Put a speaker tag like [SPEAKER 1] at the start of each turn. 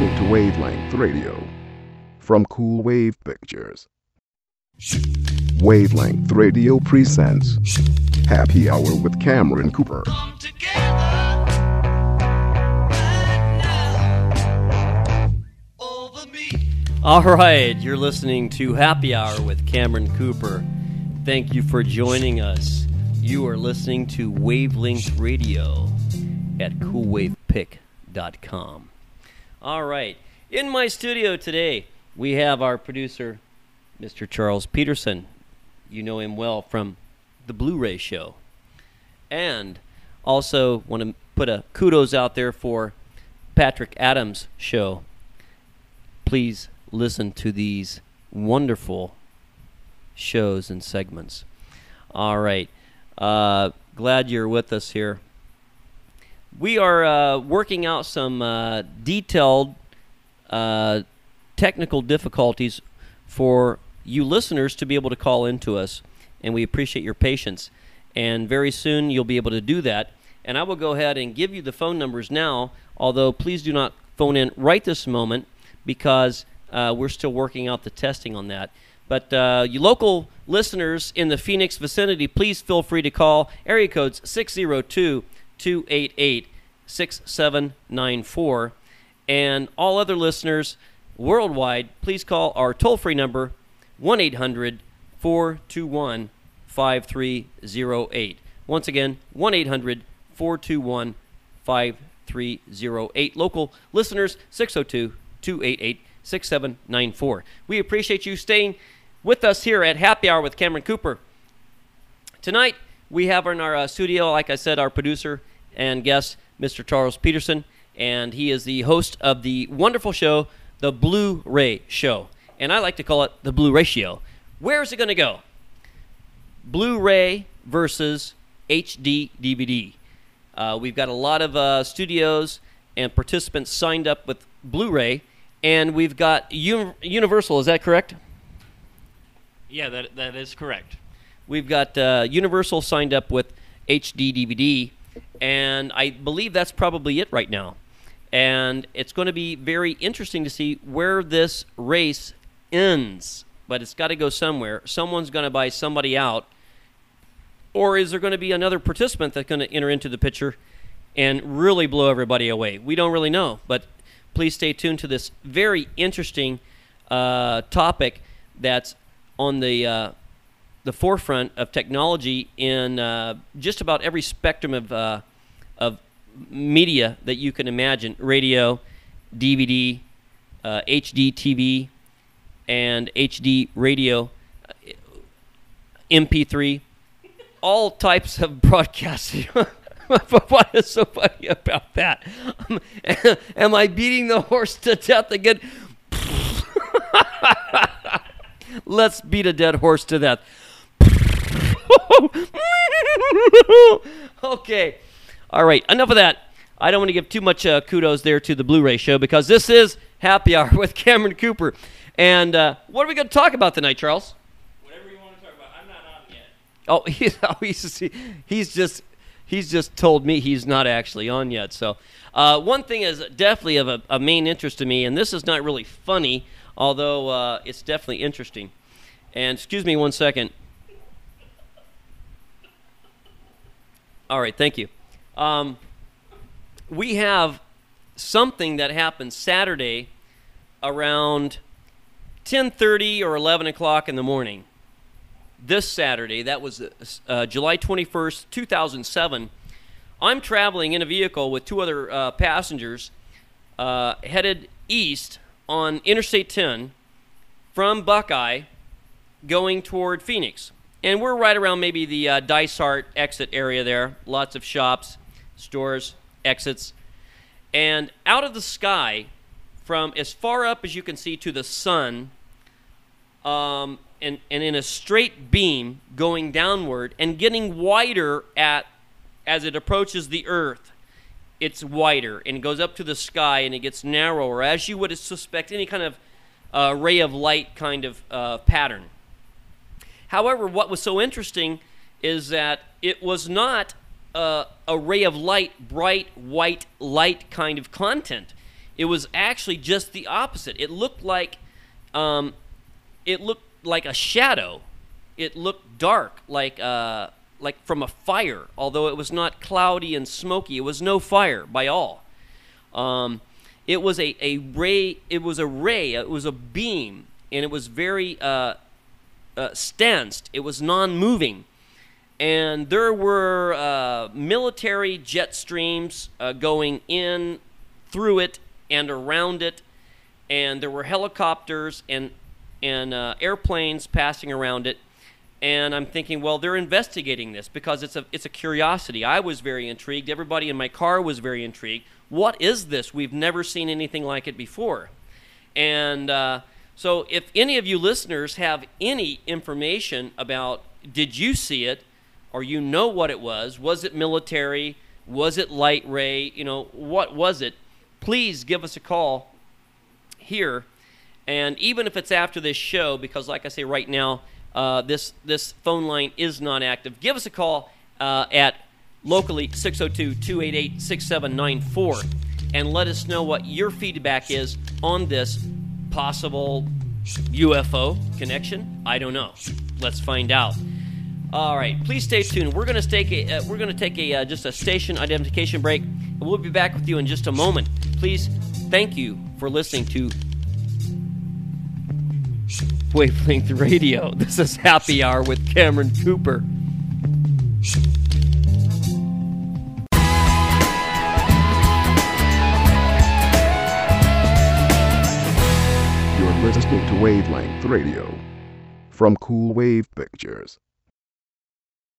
[SPEAKER 1] listening to Wavelength Radio from Cool Wave Pictures. Wavelength Radio presents Happy Hour with Cameron Cooper.
[SPEAKER 2] All right, you're listening to Happy Hour with Cameron Cooper. Thank you for joining us. You are listening to Wavelength Radio at coolwavepic.com. All right, in my studio today, we have our producer, Mr. Charles Peterson. You know him well from the Blu-ray show. And also want to put a kudos out there for Patrick Adams' show. Please listen to these wonderful shows and segments. All right. Glad you're with us here. We are working out some detailed technical difficulties for you listeners to be able to call into us, and we appreciate your patience. And very soon you'll be able to do that. And I will go ahead and give you the phone numbers now, although please do not phone in right this moment because we're still working out the testing on that. But you local listeners in the Phoenix vicinity, please feel free to call. Area codes 602-288-6794. And all other listeners worldwide, please call our toll-free number, 1-800-421-5308. Once again, 1-800-421-5308. Local listeners, 602-288-6794. We appreciate you staying with us here at Happy Hour with Cameron Cooper. Tonight, we have in our studio, like I said, our producer and guest, Mr. Charles Peterson, and he is the host of the wonderful show, The Blu-ray Show. And I like to call it The Blu-ray Show. Where is it going to go? Blu-ray versus HD DVD. We've got a lot of studios and participants signed up with Blu-ray, and we've got Universal, is that correct?
[SPEAKER 3] Yeah, that is correct.
[SPEAKER 2] We've got Universal signed up with HD DVD, and I believe that's probably it right now. And it's going to be very interesting to see where this race ends, but it's got to go somewhere. Someone's going to buy somebody out, or is there going to be another participant that's going to enter into the picture and really blow everybody away? We don't really know, but please stay tuned to this very interesting topic that's on the forefront of technology in just about every spectrum of media that you can imagine: radio, DVD, HD TV, and HD radio, MP3, all types of broadcasting. What is so funny about that? Am I beating the horse to death again? Let's beat a dead horse to death. Okay. All right. Enough of that. I don't want to give too much kudos there to the Blu-ray show because this is Happy Hour with Cameron Cooper. And what are we going to talk about tonight, Charles?
[SPEAKER 3] Whatever you want to talk about. I'm not on yet.
[SPEAKER 2] He's just told me he's not actually on yet. So one thing is definitely of a main interest to me, and this is not really funny, although it's definitely interesting. And excuse me one second. All right, thank you. We have something that happened Saturday around 10:30 or 11 o'clock in the morning. This Saturday, that was July 21st, 2007. I'm traveling in a vehicle with two other passengers headed east on Interstate 10 from Buckeye going toward Phoenix. And we're right around maybe the Dysart exit area there. Lots of shops, stores, exits. And out of the sky, from as far up as you can see to the sun, and in a straight beam going downward and getting wider as it approaches the earth. It's wider and it goes up to the sky and it gets narrower, as you would suspect any kind of ray of light kind of pattern. However, what was so interesting is that it was not a ray of light, bright white light kind of content. It was actually just the opposite. It looked like a shadow. It looked dark, like from a fire. Although it was not cloudy and smoky, it was no fire by all. It was a ray. It was a ray. It was a beam, and it was very stanced. It was non-moving, and there were military jet streams going in through it and around it, and there were helicopters and airplanes passing around it. And I'm thinking, well, they're investigating this because it's a curiosity. I was very intrigued. Everybody in my car was very intrigued. What is this? We've never seen anything like it before. And so if any of you listeners have any information about, did you see it, or you know what it was it military, was it light ray, what was it? Please give us a call here. And even if it's after this show, because like I say right now, this phone line is not active, give us a call at locally 602-288-6794 and let us know what your feedback is on this possible UFO connection. I don't know. Let's find out. All right, please stay tuned. We're going to take just a station identification break, and we'll be back with you in just a moment. Please, thank you for listening to Wavelength Radio. This is Happy Hour with Cameron Cooper.
[SPEAKER 1] You're listening to Wavelength Radio from Cool Wave Pictures.